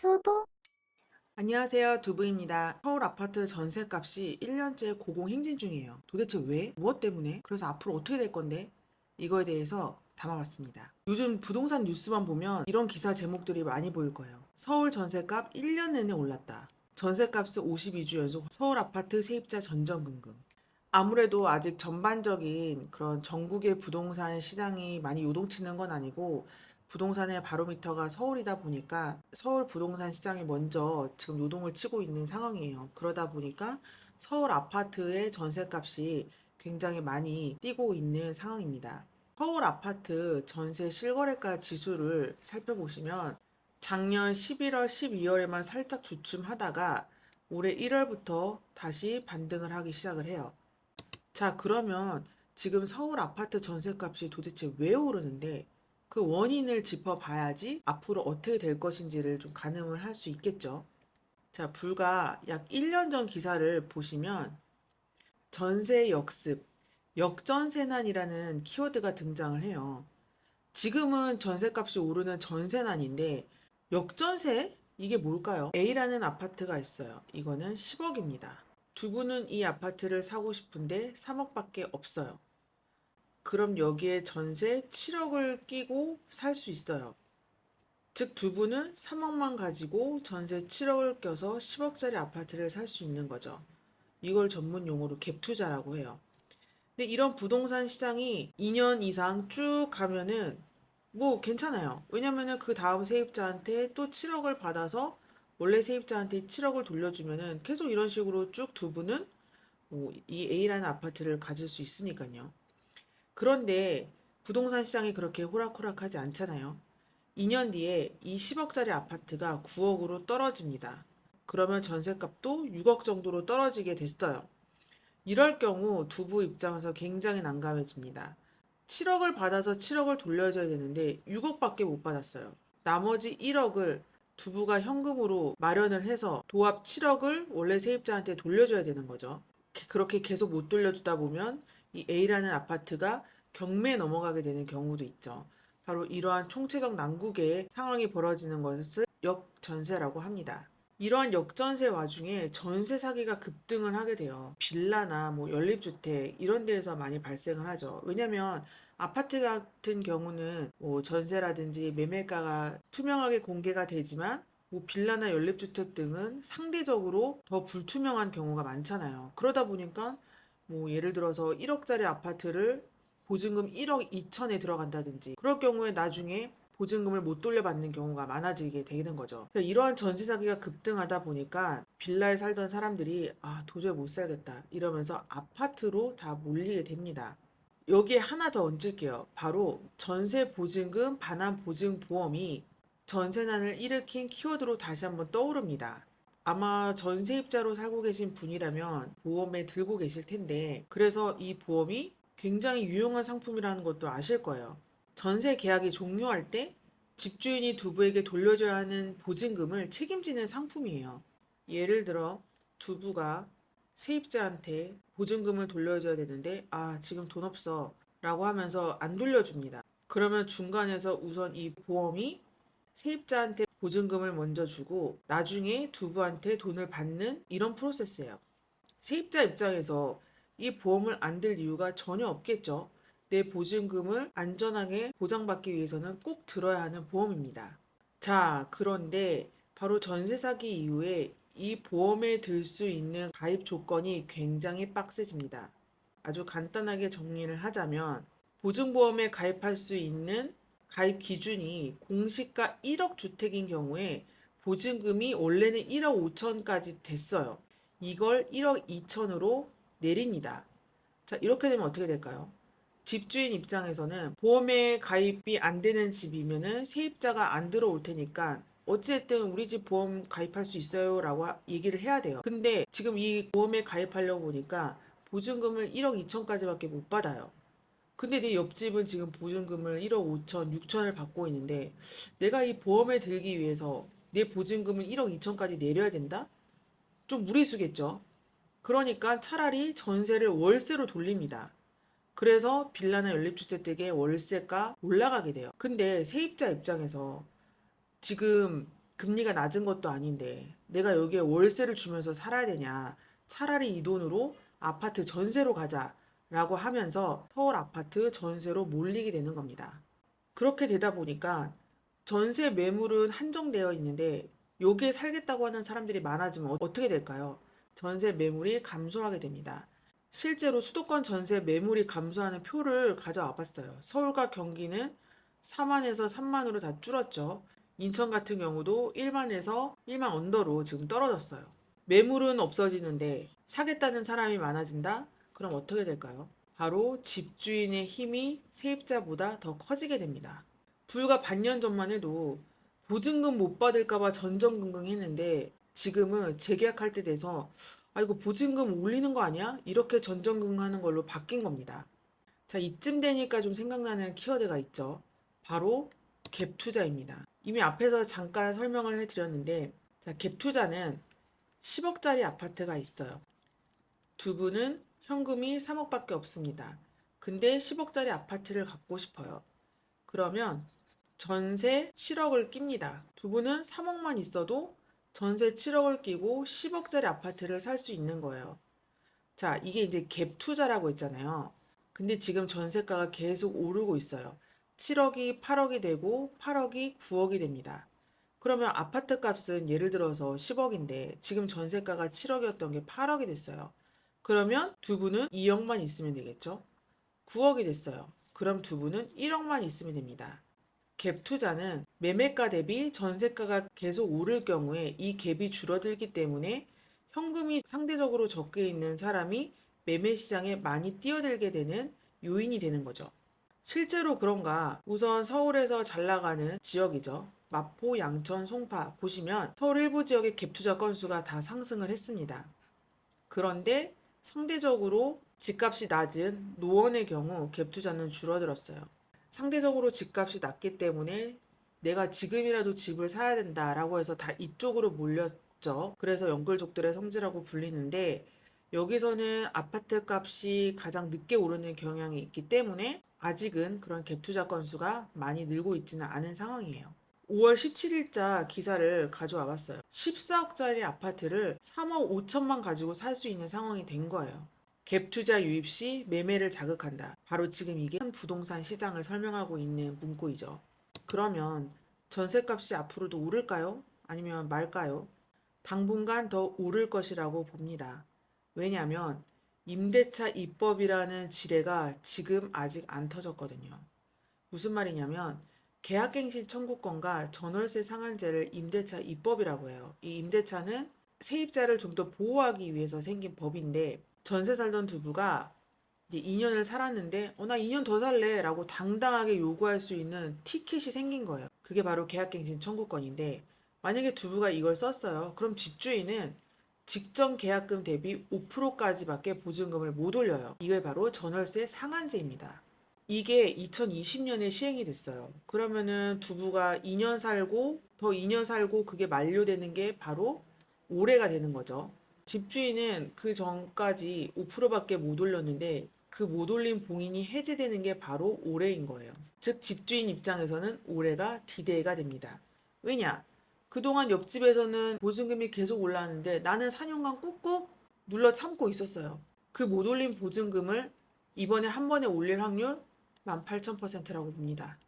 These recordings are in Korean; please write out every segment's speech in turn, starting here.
두부, 안녕하세요. 두부입니다. 서울 아파트 전셋값이 1년째 고공행진 중이에요. 도대체 왜? 무엇 때문에? 그래서 앞으로 어떻게 될 건데? 이거에 대해서 담아봤습니다. 요즘 부동산 뉴스만 보면 이런 기사 제목들이 많이 보일 거예요. 서울 전셋값 1년 내내 올랐다. 전셋값은 52주 연속 서울 아파트 세입자 전전긍긍. 아무래도 아직 전반적인 그런 전국의 부동산 시장이 많이 요동치는 건 아니고 부동산의 바로미터가 서울이다 보니까 서울 부동산 시장이 먼저 지금 요동을 치고 있는 상황이에요. 그러다 보니까 서울 아파트의 전세값이 굉장히 많이 뛰고 있는 상황입니다. 서울 아파트 전세 실거래가 지수를 살펴보시면 작년 11월, 12월에만 살짝 주춤하다가 올해 1월부터 다시 반등을 하기 시작을 해요. 자, 그러면 지금 서울 아파트 전세값이 도대체 왜 오르는데 그 원인을 짚어봐야지 앞으로 어떻게 될 것인지를 좀 가늠을 할 수 있겠죠. 자, 불과 약 1년 전 기사를 보시면 전세 역습, 역전세난이라는 키워드가 등장을 해요. 지금은 전세값이 오르는 전세난인데 역전세? 이게 뭘까요? A라는 아파트가 있어요. 이거는 10억입니다. 두 분은 이 아파트를 사고 싶은데 3억밖에 없어요. 그럼 여기에 전세 7억을 끼고 살 수 있어요. 즉 두 분은 3억만 가지고 전세 7억을 껴서 10억짜리 아파트를 살 수 있는 거죠. 이걸 전문 용어로 갭 투자라고 해요. 근데 이런 부동산 시장이 2년 이상 쭉 가면은 뭐 괜찮아요. 왜냐면은 그 다음 세입자한테 또 7억을 받아서 원래 세입자한테 7억을 돌려주면은 계속 이런 식으로 쭉 두 분은 뭐이 A라는 아파트를 가질 수 있으니까요. 그런데 부동산 시장이 그렇게 호락호락하지 않잖아요. 2년 뒤에 이 10억짜리 아파트가 9억으로 떨어집니다. 그러면 전셋값도 6억 정도로 떨어지게 됐어요. 이럴 경우 두부 입장에서 굉장히 난감해집니다. 7억을 받아서 7억을 돌려줘야 되는데 6억밖에 못 받았어요. 나머지 1억을 두부가 현금으로 마련을 해서 도합 7억을 원래 세입자한테 돌려줘야 되는 거죠. 그렇게 계속 못 돌려주다 보면 이 A라는 아파트가 경매에 넘어가게 되는 경우도 있죠. 바로 이러한 총체적 난국의 상황이 벌어지는 것을 역전세라고 합니다. 이러한 역전세 와중에 전세 사기가 급등을 하게 돼요. 빌라나 뭐 연립주택 이런 데에서 많이 발생을 하죠. 왜냐면 아파트 같은 경우는 뭐 전세라든지 매매가가 투명하게 공개가 되지만 뭐 빌라나 연립주택 등은 상대적으로 더 불투명한 경우가 많잖아요. 그러다 보니까 뭐 예를 들어서 1억짜리 아파트를 보증금 1억 2천에 들어간다든지 그럴 경우에 나중에 보증금을 못 돌려받는 경우가 많아지게 되는 거죠. 그러니까 이러한 전세 사기가 급등하다 보니까 빌라에 살던 사람들이 도저히 못 살겠다 이러면서 아파트로 다 몰리게 됩니다. 여기에 하나 더 얹을게요. 바로 전세 보증금 반환 보증 보험이 전세난을 일으킨 키워드로 다시 한번 떠오릅니다. 아마 전세입자로 살고 계신 분이라면 보험에 들고 계실 텐데, 그래서 이 보험이 굉장히 유용한 상품이라는 것도 아실 거예요. 전세 계약이 종료할 때 집주인이 두부에게 돌려줘야 하는 보증금을 책임지는 상품이에요. 예를 들어 두부가 세입자한테 보증금을 돌려줘야 되는데 지금 돈 없어 라고 하면서 안 돌려줍니다. 그러면 중간에서 우선 이 보험이 세입자한테 보증금을 먼저 주고 나중에 두부한테 돈을 받는 이런 프로세스예요. 세입자 입장에서 이 보험을 안 들 이유가 전혀 없겠죠. 내 보증금을 안전하게 보장받기 위해서는 꼭 들어야 하는 보험입니다. 자, 그런데 바로 전세 사기 이후에 이 보험에 들 수 있는 가입 조건이 굉장히 빡세집니다. 아주 간단하게 정리를 하자면 보증보험에 가입할 수 있는 가입 기준이 공시가 1억 주택인 경우에 보증금이 원래는 1억 5천까지 됐어요. 이걸 1억 2천으로 내립니다. 자, 이렇게 되면 어떻게 될까요? 집주인 입장에서는 보험에 가입이 안 되는 집이면은 세입자가 안 들어올 테니까 어찌됐든 우리 집 보험 가입할 수 있어요 라고 얘기를 해야 돼요. 근데 지금 이 보험에 가입하려고 보니까 보증금을 1억 2천까지밖에 못 받아요. 근데 내 옆집은 지금 보증금을 1억 5천, 6천을 받고 있는데 내가 이 보험에 들기 위해서 내 보증금을 1억 2천까지 내려야 된다? 좀 무리수겠죠. 그러니까 차라리 전세를 월세로 돌립니다. 그래서 빌라나 연립주택 의 월세가 올라가게 돼요. 근데 세입자 입장에서 지금 금리가 낮은 것도 아닌데 내가 여기에 월세를 주면서 살아야 되냐. 차라리 이 돈으로 아파트 전세로 가자라고 하면서 서울 아파트 전세로 몰리게 되는 겁니다. 그렇게 되다 보니까 전세 매물은 한정되어 있는데 여기에 살겠다고 하는 사람들이 많아지면 어떻게 될까요? 전세 매물이 감소하게 됩니다. 실제로 수도권 전세 매물이 감소하는 표를 가져와 봤어요. 서울과 경기는 4만에서 3만으로 다 줄었죠. 인천 같은 경우도 1만에서 1만 언더로 지금 떨어졌어요. 매물은 없어지는데 사겠다는 사람이 많아진다? 그럼 어떻게 될까요? 바로 집주인의 힘이 세입자보다 더 커지게 됩니다. 불과 반년 전만 해도 보증금 못 받을까봐 전전긍긍했는데 지금은 재계약할 때 돼서 아 이거 보증금 올리는 거 아니야? 이렇게 전전긍긍하는 걸로 바뀐 겁니다. 자, 이쯤 되니까 좀 생각나는 키워드가 있죠. 바로 갭 투자입니다. 이미 앞에서 잠깐 설명을 해드렸는데 자, 갭 투자는 10억짜리 아파트가 있어요. 두 분은 현금이 3억밖에 없습니다. 근데 10억짜리 아파트를 갖고 싶어요. 그러면 전세 7억을 낍니다. 두 분은 3억만 있어도 전세 7억을 끼고 10억짜리 아파트를 살 수 있는 거예요. 자, 이게 이제 갭 투자라고 했잖아요. 근데 지금 전세가가 계속 오르고 있어요. 7억이 8억이 되고 8억이 9억이 됩니다. 그러면 아파트 값은 예를 들어서 10억인데 지금 전세가가 7억이었던 게 8억이 됐어요. 그러면 두 분은 2억만 있으면 되겠죠? 9억이 됐어요. 그럼 두 분은 1억만 있으면 됩니다. 갭 투자는 매매가 대비 전세가가 계속 오를 경우에 이 갭이 줄어들기 때문에 현금이 상대적으로 적게 있는 사람이 매매 시장에 많이 뛰어들게 되는 요인이 되는 거죠. 실제로 그런가? 우선 서울에서 잘 나가는 지역이죠. 마포, 양천, 송파 보시면 서울 일부 지역의 갭 투자 건수가 다 상승을 했습니다. 그런데 상대적으로 집값이 낮은 노원의 경우 갭 투자는 줄어들었어요. 상대적으로 집값이 낮기 때문에 내가 지금이라도 집을 사야 된다라고 해서 다 이쪽으로 몰렸죠. 그래서 연끌족들의 성지라고 불리는데 여기서는 아파트 값이 가장 늦게 오르는 경향이 있기 때문에 아직은 그런 갭 투자 건수가 많이 늘고 있지는 않은 상황이에요. 5월 17일자 기사를 가져와 봤어요. 14억짜리 아파트를 3억 5천만 가지고 살 수 있는 상황이 된 거예요. 갭 투자 유입 시 매매를 자극한다. 바로 지금 이게 한 부동산 시장을 설명하고 있는 문구이죠. 그러면 전셋값이 앞으로도 오를까요? 아니면 말까요? 당분간 더 오를 것이라고 봅니다. 왜냐하면 임대차 입법이라는 지뢰가 지금 아직 안 터졌거든요. 무슨 말이냐면 계약갱신 청구권과 전월세 상한제를 임대차 입법이라고 해요. 이 임대차는 세입자를 좀 더 보호하기 위해서 생긴 법인데 전세 살던 두부가 이제 2년을 살았는데 나 2년 더 살래 라고 당당하게 요구할 수 있는 티켓이 생긴 거예요. 그게 바로 계약갱신 청구권인데 만약에 두부가 이걸 썼어요. 그럼 집주인은 직전 계약금 대비 5%까지밖에 보증금을 못 올려요. 이게 바로 전월세 상한제입니다. 이게 2020년에 시행이 됐어요. 그러면은 두부가 2년 살고 더 2년 살고 그게 만료되는 게 바로 올해가 되는 거죠. 집주인은 그 전까지 5%밖에 못 올렸는데 그 못 올린 봉인이 해제되는 게 바로 올해인 거예요. 즉 집주인 입장에서는 올해가 디데이가 됩니다. 왜냐? 그동안 옆집에서는 보증금이 계속 올랐는데 나는 4년간 꾹꾹 눌러 참고 있었어요. 그 못 올린 보증금을 이번에 한 번에 올릴 확률 18,000%라고 봅니다.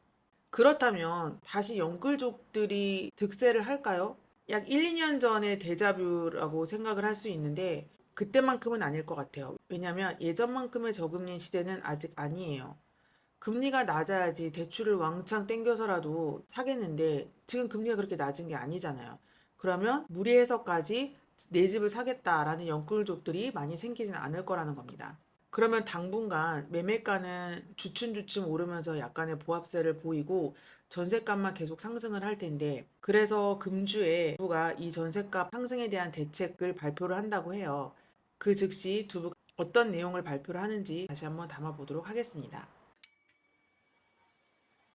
그렇다면 다시 영끌족들이 득세를 할까요? 약 1, 2년 전의 데자뷰라고 생각을 할 수 있는데 그때만큼은 아닐 것 같아요. 왜냐하면 예전만큼의 저금리 시대는 아직 아니에요. 금리가 낮아야지 대출을 왕창 땡겨서라도 사겠는데 지금 금리가 그렇게 낮은 게 아니잖아요. 그러면 무리해서까지 내 집을 사겠다라는 영끌족들이 많이 생기지는 않을 거라는 겁니다. 그러면 당분간 매매가는 주춤주춤 오르면서 약간의 보합세를 보이고 전셋값만 계속 상승을 할 텐데 그래서 금주에 정부가 이 전셋값 상승에 대한 대책을 발표를 한다고 해요. 그 즉시 두부가 어떤 내용을 발표를 하는지 다시 한번 담아보도록 하겠습니다.